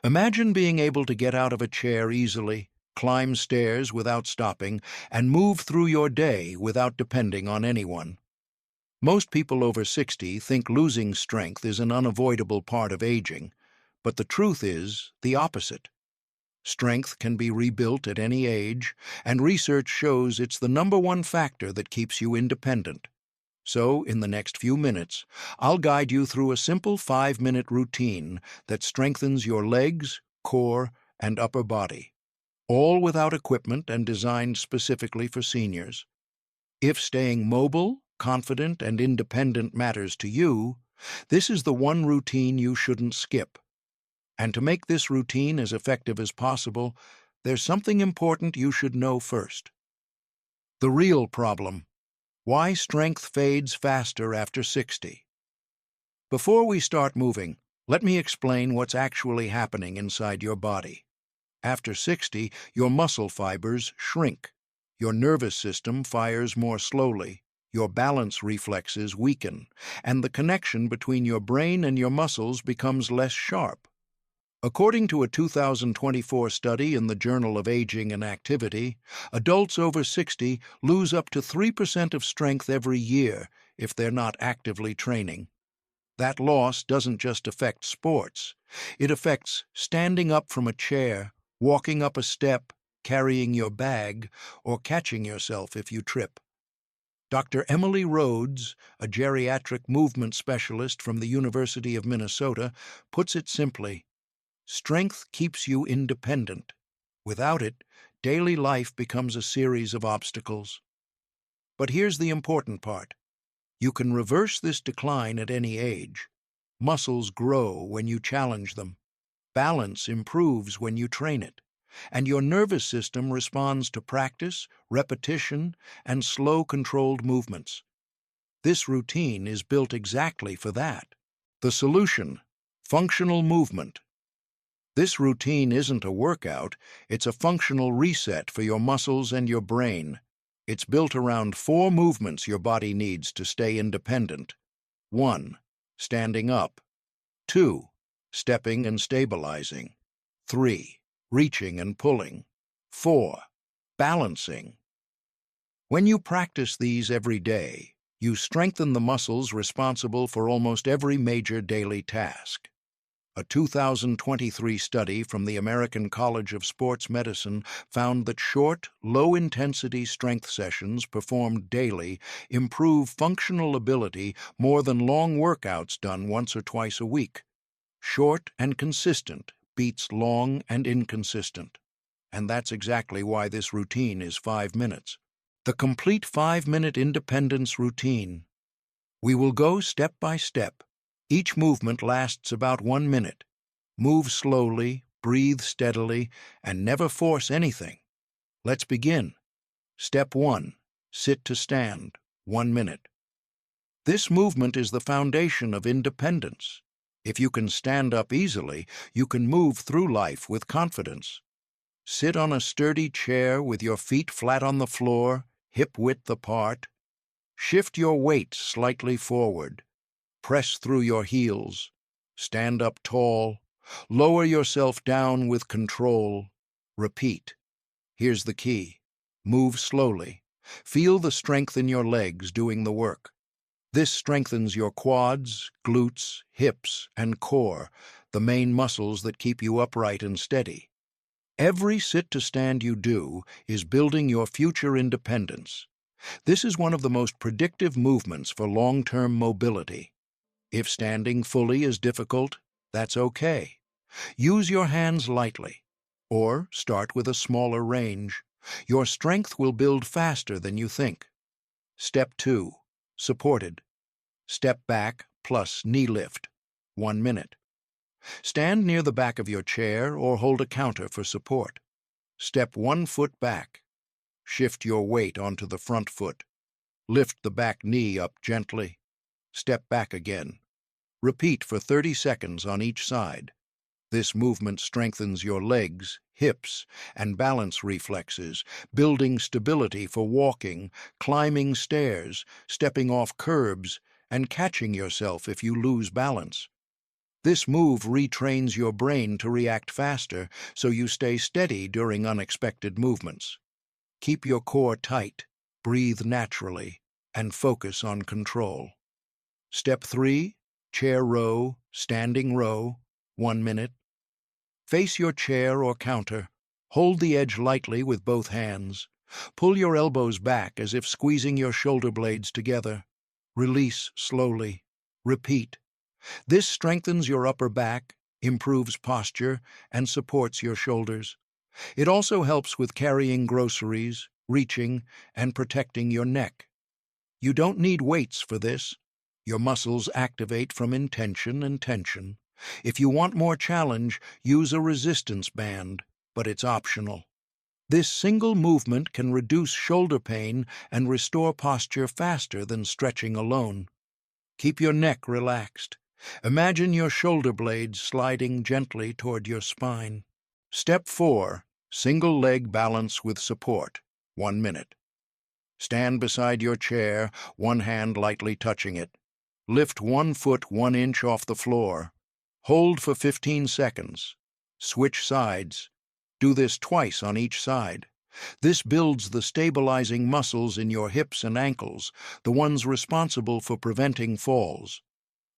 Imagine being able to get out of a chair easily, climb stairs without stopping, and move through your day without depending on anyone. Most people over 60 think losing strength is an unavoidable part of aging, but the truth is the opposite. Strength can be rebuilt at any age, and research shows it's the #1 factor that keeps you independent. So, in the next few minutes, I'll guide you through a simple 5-minute routine that strengthens your legs, core, and upper body, all without equipment and designed specifically for seniors. If staying mobile, confident, and independent matters to you, this is the one routine you shouldn't skip. And to make this routine as effective as possible, there's something important you should know first. The real problem: why strength fades faster after 60. Before we start moving, let me explain what's actually happening inside your body. After 60, your muscle fibers shrink. Your nervous system fires more slowly, your balance reflexes weaken, and the connection between your brain and your muscles becomes less sharp. According to a 2024 study in the Journal of Aging and Activity, adults over 60 lose up to 3% of strength every year if they're not actively training. That loss doesn't just affect sports. It affects standing up from a chair, walking up a step, carrying your bag, or catching yourself if you trip. Dr. Emily Rhodes, a geriatric movement specialist from the University of Minnesota, puts it simply: strength keeps you independent. Without it, daily life becomes a series of obstacles. But here's the important part. You can reverse this decline at any age. Muscles grow when you challenge them. Balance improves when you train it. And your nervous system responds to practice, repetition, and slow, controlled movements. This routine is built exactly for that. The solution: functional movement. This routine isn't a workout, it's a functional reset for your muscles and your brain. It's built around 4 movements your body needs to stay independent. 1. Standing up. 2. Stepping and stabilizing. 3. Reaching and pulling. 4. Balancing. When you practice these every day, you strengthen the muscles responsible for almost every major daily task. A 2023 study from the American College of Sports Medicine found that short, low-intensity strength sessions performed daily improve functional ability more than long workouts done once or twice a week. Short and consistent beats long and inconsistent. And that's exactly why this routine is 5 minutes. The complete 5-minute independence routine. We will go step by step. Each movement lasts about 1 minute. Move slowly, breathe steadily, and never force anything. Let's begin. Step 1. Sit to stand. 1 minute. This movement is the foundation of independence. If you can stand up easily, you can move through life with confidence. Sit on a sturdy chair with your feet flat on the floor, hip-width apart. Shift your weight slightly forward. Press through your heels. Stand up tall. Lower yourself down with control. Repeat. Here's the key. Move slowly. Feel the strength in your legs doing the work. This strengthens your quads, glutes, hips, and core, the main muscles that keep you upright and steady. Every sit-to-stand you do is building your future independence. This is one of the most predictive movements for long-term mobility. If standing fully is difficult, that's okay. Use your hands lightly, or start with a smaller range. Your strength will build faster than you think. Step 2. Supported. Step back plus knee lift. 1 minute. Stand near the back of your chair or hold a counter for support. Step 1 foot back. Shift your weight onto the front foot. Lift the back knee up gently. Step back again. Repeat for 30 seconds on each side. This movement strengthens your legs, hips, and balance reflexes, building stability for walking, climbing stairs, stepping off curbs, and catching yourself if you lose balance. This move retrains your brain to react faster, so you stay steady during unexpected movements. Keep your core tight, breathe naturally, and focus on control. Step 3, chair row, standing row, 1 minute. Face your chair or counter. Hold the edge lightly with both hands. Pull your elbows back as if squeezing your shoulder blades together. Release slowly. Repeat. This strengthens your upper back, improves posture, and supports your shoulders. It also helps with carrying groceries, reaching, and protecting your neck. You don't need weights for this. Your muscles activate from intention and tension. If you want more challenge, use a resistance band, but it's optional. This single movement can reduce shoulder pain and restore posture faster than stretching alone. Keep your neck relaxed. Imagine your shoulder blades sliding gently toward your spine. Step 4, single leg balance with support, 1 minute. Stand beside your chair, one hand lightly touching it. Lift 1 foot 1 inch off the floor. Hold for 15 seconds. Switch sides. Do this twice on each side. This builds the stabilizing muscles in your hips and ankles, the ones responsible for preventing falls.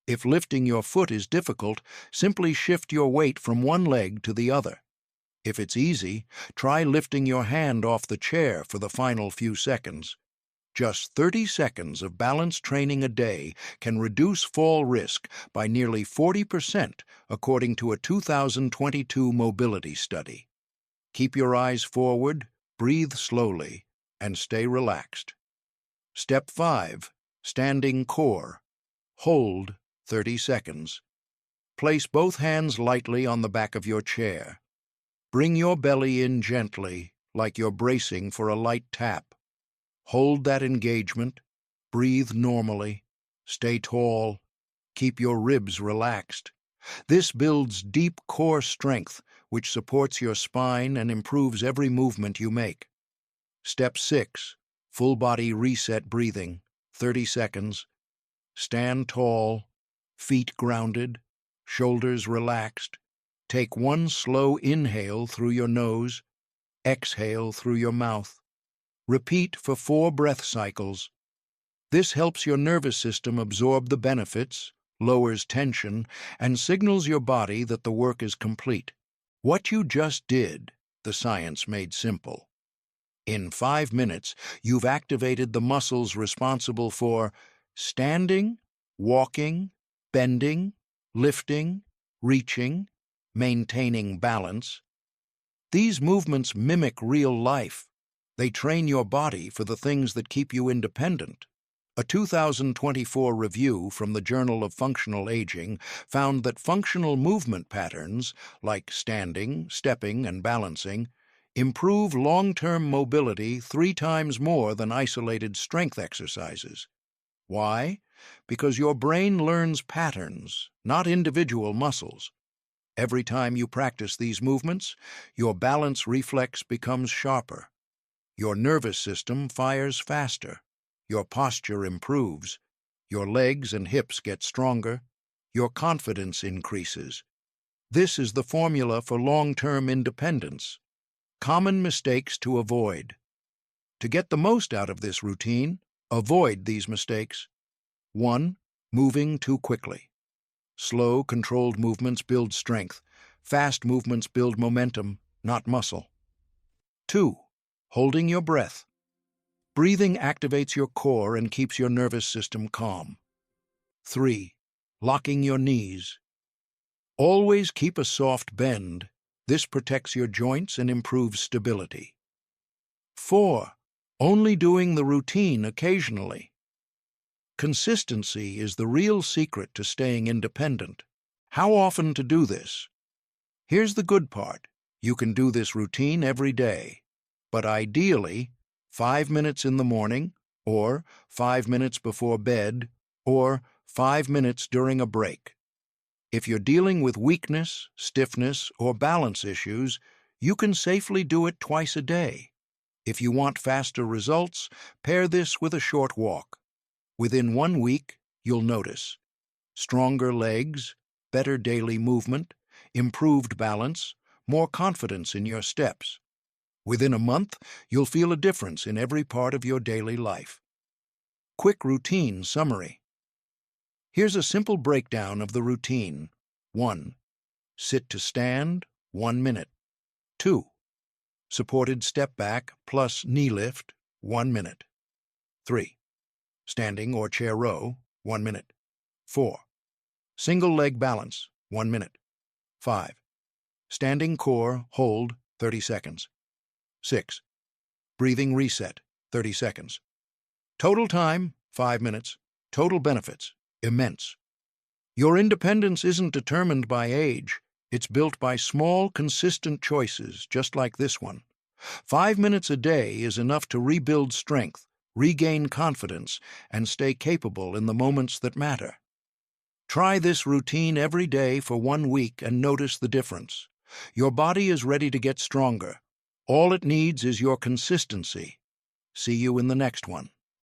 If lifting your foot is difficult, simply shift your weight from one leg to the other. If it's easy, try lifting your hand off the chair for the final few seconds. Just 30 seconds of balance training a day can reduce fall risk by nearly 40%, according to a 2022 mobility study. Keep your eyes forward, breathe slowly, and stay relaxed. Step 5, standing core. Hold 30 seconds. Place both hands lightly on the back of your chair. Bring your belly in gently, like you're bracing for a light tap. Hold that engagement. Breathe normally. Stay tall. Keep your ribs relaxed. This builds deep core strength, which supports your spine and improves every movement you make. Step 6, full body reset breathing, 30 seconds. Stand tall, feet grounded, shoulders relaxed. Take 1 slow inhale through your nose, exhale through your mouth. Repeat for 4 breath cycles. This helps your nervous system absorb the benefits, lowers tension, and signals your body that the work is complete. What you just did, the science made simple. In 5 minutes, you've activated the muscles responsible for standing, walking, bending, lifting, reaching, maintaining balance. These movements mimic real life. They train your body for the things that keep you independent. A 2024 review from the Journal of Functional Aging found that functional movement patterns, like standing, stepping, and balancing, improve long-term mobility 3 times more than isolated strength exercises. Why? Because your brain learns patterns, not individual muscles. Every time you practice these movements, your balance reflex becomes sharper. Your nervous system fires faster. Your posture improves. Your legs and hips get stronger. Your confidence increases. This is the formula for long-term independence. Common mistakes to avoid. To get the most out of this routine, avoid these mistakes. 1. Moving too quickly. Slow, controlled movements build strength. Fast movements build momentum, not muscle. 2. Holding your breath. Breathing activates your core and keeps your nervous system calm. 3. Locking your knees. Always keep a soft bend. This protects your joints and improves stability. 4. Only doing the routine occasionally. Consistency is the real secret to staying independent. How often to do this? Here's the good part. You can do this routine every day, but ideally, 5 minutes in the morning, or 5 minutes before bed, or 5 minutes during a break. If you're dealing with weakness, stiffness, or balance issues, you can safely do it twice a day. If you want faster results, pair this with a short walk. Within 1 week, you'll notice stronger legs, better daily movement, improved balance, more confidence in your steps. Within a month, you'll feel a difference in every part of your daily life. Quick routine summary. Here's a simple breakdown of the routine. 1. Sit to stand, 1 minute. 2. Supported step back plus knee lift, 1 minute. 3. Standing or chair row, 1 minute. 4. Single leg balance, 1 minute. 5. Standing core, hold, 30 seconds. 6. Breathing reset, 30 seconds. Total time, 5 minutes. Total benefits, immense. Your independence isn't determined by age. It's built by small, consistent choices, just like this one. 5 minutes a day is enough to rebuild strength, regain confidence, and stay capable in the moments that matter. Try this routine every day for 1 week and notice the difference. Your body is ready to get stronger. All it needs is your consistency. See you in the next one.